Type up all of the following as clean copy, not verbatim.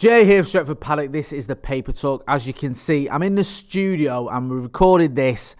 Jay here, Stretford, Paddock. This is the Paper Talk. As you can see, I'm in the studio and we recorded this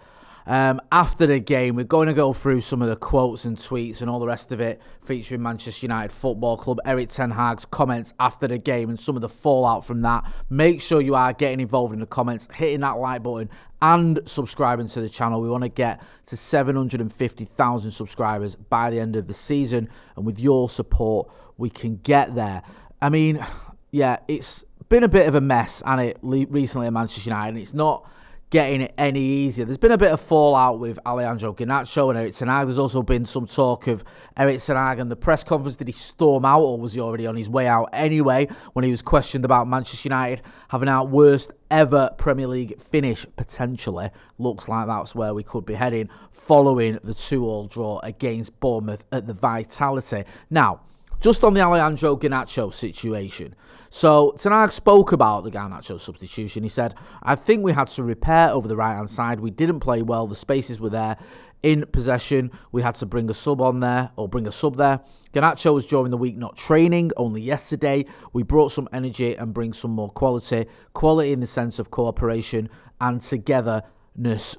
after the game. We're going to go through some of the quotes and tweets and all the rest of it featuring Manchester United Football Club, Erik Ten Hag's comments after the game and some of the fallout from that. Make sure you are getting involved in the comments, hitting that like button and subscribing to the channel. We want to get to 750,000 subscribers by the end of the season, and with your support, we can get there. I mean, yeah, it's been a bit of a mess, and recently at Manchester United, and it's not getting it any easier. There's been a bit of fallout with Alejandro Garnacho and Erik Ten Hag. There's also been some talk of Erik Ten Hag and the press conference. Did he storm out, or was he already on his way out anyway when he was questioned about Manchester United having our worst ever Premier League finish, potentially? Looks like that's where we could be heading following the 2-2 draw against Bournemouth at the Vitality. Now, just on the Alejandro Garnacho situation. So, Ten Hag spoke about the Garnacho substitution. He said, I think we had to repair over the right-hand side. We didn't play well. The spaces were there. In possession, we had to bring a sub on there, or bring a sub there. Garnacho was during the week not training, only yesterday. We brought some energy and bring some more quality. Quality in the sense of cooperation and togetherness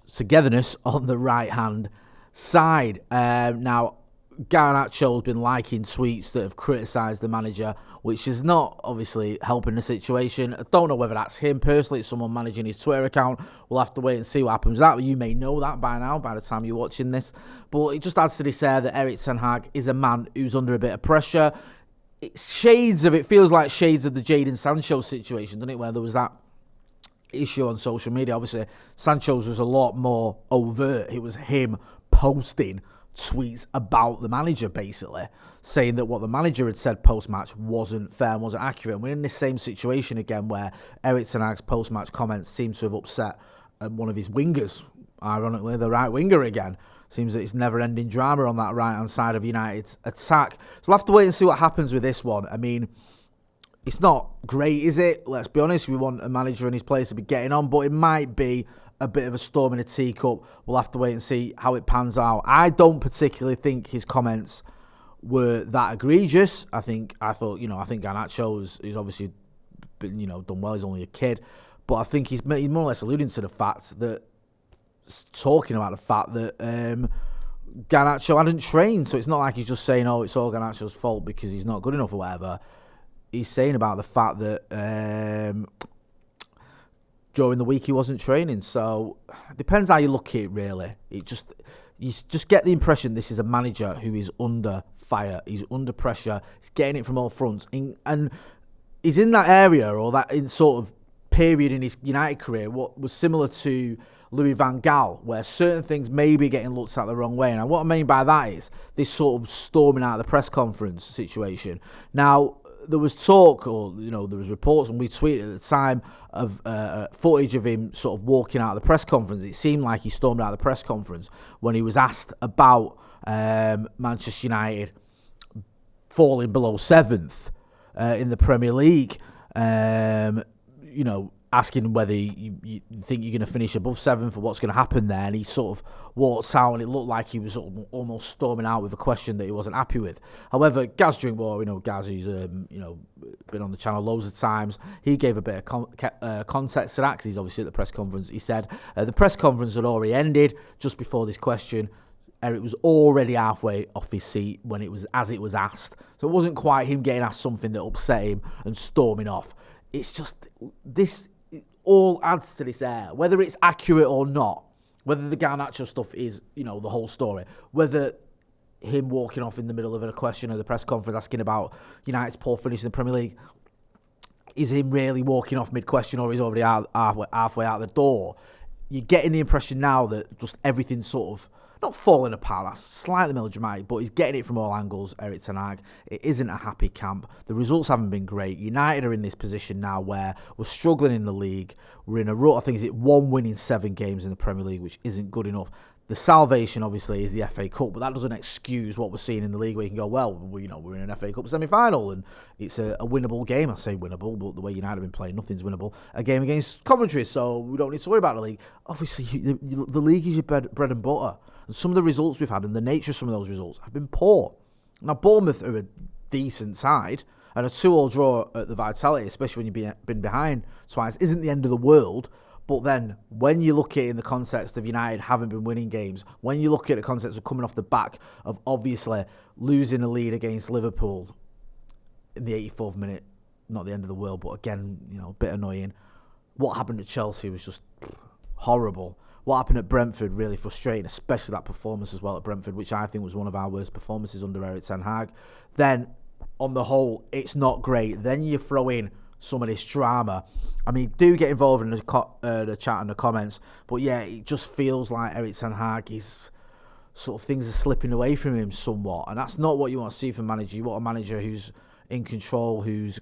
on the right-hand side. Now, Garnacho has been liking tweets that have criticised the manager, which is not obviously helping the situation. I don't know whether that's him personally, it's someone managing his Twitter account. We'll have to wait and see what happens with that. You may know that by now, by the time you're watching this. But it just adds to this air that Erik Ten Hag is a man who's under a bit of pressure. It feels like shades of the Jadon Sancho situation, doesn't it, where there was that issue on social media. Obviously, Sancho's was a lot more overt. It was him posting tweets about the manager, basically saying that what the manager had said post-match wasn't fair and wasn't accurate. And we're in this same situation again where Erik Ten Hag's post-match comments seem to have upset one of his wingers, ironically the right winger again. Seems that it's never-ending drama on that right-hand side of United's attack. So we'll have to wait and see what happens with this one. I mean, it's not great, is it? Let's be honest, we want a manager and his players to be getting on, but it might be a bit of a storm in a teacup. We'll have to wait and see how it pans out. I don't particularly think his comments were that egregious. I think Garnacho is obviously been, done well. He's only a kid, but I think he's more or less alluding to the fact that, talking about the fact that Garnacho hadn't trained. So it's not like he's just saying, "Oh, it's all Garnacho's fault because he's not good enough" or whatever. He's saying about the fact that during the week he wasn't training. So it depends how you look at it, really. You just get the impression this is a manager who is under fire. He's under pressure. He's getting it from all fronts. And he's in that area, or that in sort of period in his United career, what was similar to Louis van Gaal, where certain things may be getting looked at the wrong way. And what I mean by that is this sort of storming out of the press conference situation. Now, there was talk, or there was reports, and we tweeted at the time of footage of him sort of walking out of the press conference. It seemed like he stormed out of the press conference when he was asked about Manchester United falling below 7th in the Premier League. Asking whether you think you're going to finish above 7th or what's going to happen there. And he sort of walked out, and it looked like he was sort of almost storming out with a question that he wasn't happy with. However, Gaz Drinkwater, Gaz, who's been on the channel loads of times, he gave a bit of context to that, because he's obviously at the press conference. He said the press conference had already ended just before this question. Erik was already halfway off his seat when it was asked. So it wasn't quite him getting asked something that upset him and storming off. It's just this all adds to this air, whether it's accurate or not, whether the Garnacho stuff is, the whole story, whether him walking off in the middle of a question at the press conference asking about United's poor finish in the Premier League, is him really walking off mid-question, or he's already halfway out the door. You're getting the impression now that just everything's sort of not falling apart. That's slightly melodramatic, but he's getting it from all angles, Erik Ten Hag. It isn't a happy camp. The results haven't been great. United are in this position now where we're struggling in the league. We're in a rut. I think it's 1 win in 7 games in the Premier League, which isn't good enough. The salvation, obviously, is the FA Cup, but that doesn't excuse what we're seeing in the league, where you can go, well, we're in an FA Cup semi-final, and it's a winnable game. I say winnable, but the way United have been playing, nothing's winnable. A game against Coventry, so we don't need to worry about the league. Obviously, the league is your bread and butter, and some of the results we've had and the nature of some of those results have been poor. Now, Bournemouth are a decent side, And a 2-2 draw at the Vitality, especially when you've been behind twice, isn't the end of the world. But then when you look at it in the context of United having been winning games, when you look at the context of coming off the back of obviously losing a lead against Liverpool in the 84th minute, not the end of the world, but again, a bit annoying. What happened at Chelsea was just horrible. What happened at Brentford, really frustrating, especially that performance as well at Brentford, which I think was one of our worst performances under Erik ten Hag. Then, on the whole, it's not great. Then you throw in some of this drama. I mean, do get involved in the chat and the comments, but yeah, it just feels like Erik ten Hag is sort of things are slipping away from him somewhat, and that's not what you want to see from a manager. You want a manager who's in control, who's,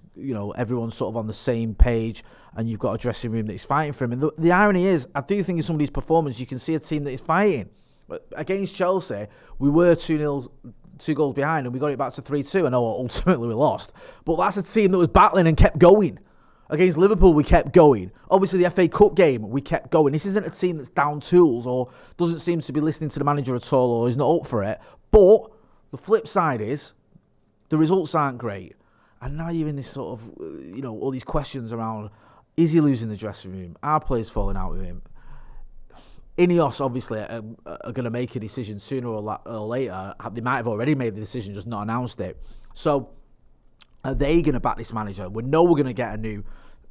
everyone's sort of on the same page, and you've got a dressing room that is fighting for him. And the irony is, I do think in some of these performances, you can see a team that is fighting. But against Chelsea, we were 2-0, 2 goals behind, and we got it back to 3-2. I know ultimately we lost, but that's a team that was battling and kept going. Against Liverpool, we kept going. Obviously, the FA Cup game, we kept going. This isn't a team that's down tools or doesn't seem to be listening to the manager at all or is not up for it. But the flip side is, the results aren't great. And now you're in this sort of, all these questions around, is he losing the dressing room? Are players falling out with him? Ineos, obviously, are going to make a decision sooner or later. They might have already made the decision, just not announced it. So, are they going to back this manager? We know we're going to get a new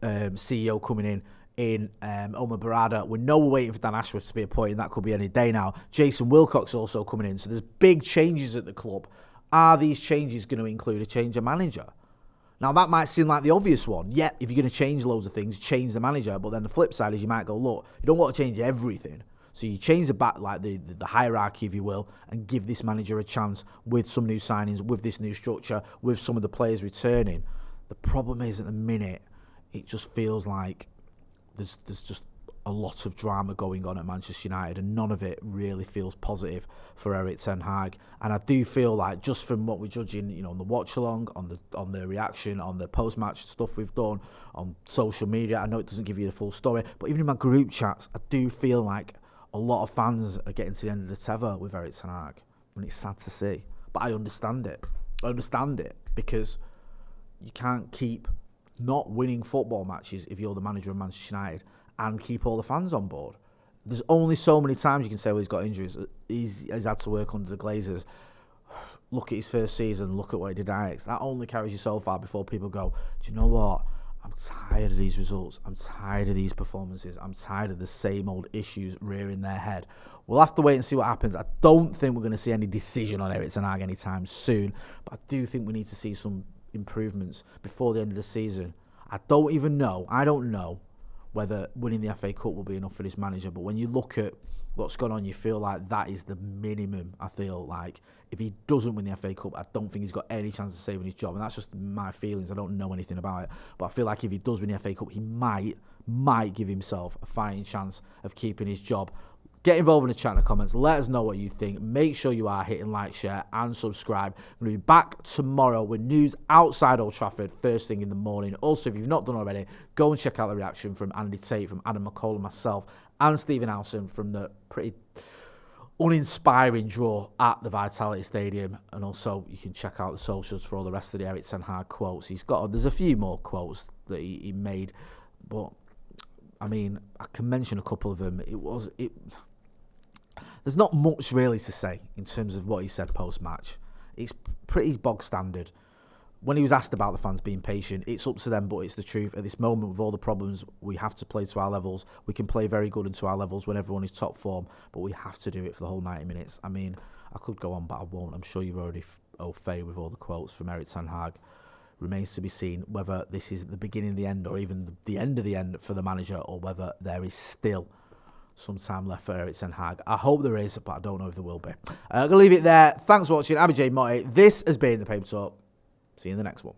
CEO coming in Omar Barada. We know we're waiting for Dan Ashworth to be appointed. That could be any day now. Jason Wilcox also coming in. So, there's big changes at the club. Are these changes going to include a change of manager? Now, that might seem like the obvious one. Yeah, if you're going to change loads of things, change the manager. But then the flip side is you might go, look, you don't want to change everything. So you change the hierarchy, if you will, and give this manager a chance with some new signings, with this new structure, with some of the players returning. The problem is, at the minute, it just feels like there's just a lot of drama going on at Manchester United, and none of it really feels positive for Erik ten Hag. And I do feel like, just from what we're judging, on the watch along, on the reaction, on the post match stuff we've done, on social media, I know it doesn't give you the full story, but even in my group chats, I do feel like a lot of fans are getting to the end of the tether with Erik ten Hag, and it's sad to see. But I understand it. Because you can't keep not winning football matches if you're the manager of Manchester United and keep all the fans on board. There's only so many times you can say, well, he's got injuries. He's had to work under the Glazers. Look at his first season. Look at what he did at Ajax. That only carries you so far before people go, do you know what? I'm tired of these results. I'm tired of these performances. I'm tired of the same old issues rearing their head. We'll have to wait and see what happens. I don't think we're going to see any decision on Erik ten Hag anytime soon, but I do think we need to see some improvements before the end of the season. I don't know whether winning the FA Cup will be enough for this manager. But when you look at what's gone on, you feel like that is the minimum. I feel like if he doesn't win the FA Cup, I don't think he's got any chance of saving his job. And that's just my feelings. I don't know anything about it. But I feel like if he does win the FA Cup, he might give himself a fighting chance of keeping his job. Get involved in the chat and the comments. Let us know what you think. Make sure you are hitting like, share, and subscribe. I'm going to be back tomorrow with news outside Old Trafford first thing in the morning. Also, if you've not done already, go and check out the reaction from Andy Tate, from Adam McCall, and myself, and Stephen Alson from the pretty uninspiring draw at the Vitality Stadium. And also, you can check out the socials for all the rest of the Erik ten Hag quotes. There's a few more quotes that he made, but I mean, I can mention a couple of them. There's not much really to say in terms of what he said post-match. It's pretty bog standard. When he was asked about the fans being patient, it's up to them, but it's the truth. At this moment, with all the problems, we have to play to our levels. We can play very good into our levels when everyone is top form, but we have to do it for the whole 90 minutes. I mean, I could go on, but I won't. I'm sure you're already au fait with all the quotes from Erik ten Hag. Remains to be seen whether this is the beginning of the end or even the end of the end for the manager, or whether there is still some time left for Erik ten Hag. I hope there is, but I don't know if there will be. I'm going to leave it there. Thanks for watching. I'm Jay Motty. This has been The Paper Talk. See you in the next one.